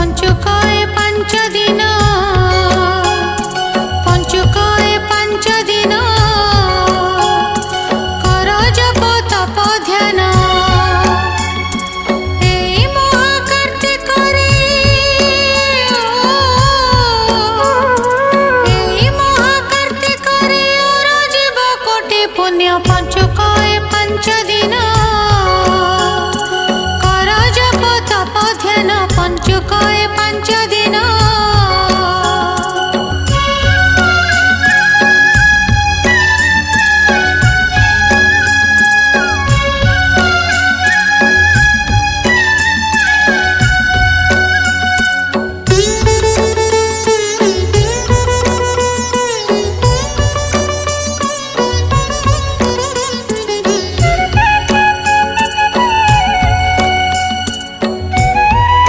पंचुकाय पंच दिन पंचुकाय पंच दिन कर जप तप ध्यान पुण्य पंचुकाय पंच दिन कर जप तप ध्यान पंचुकाय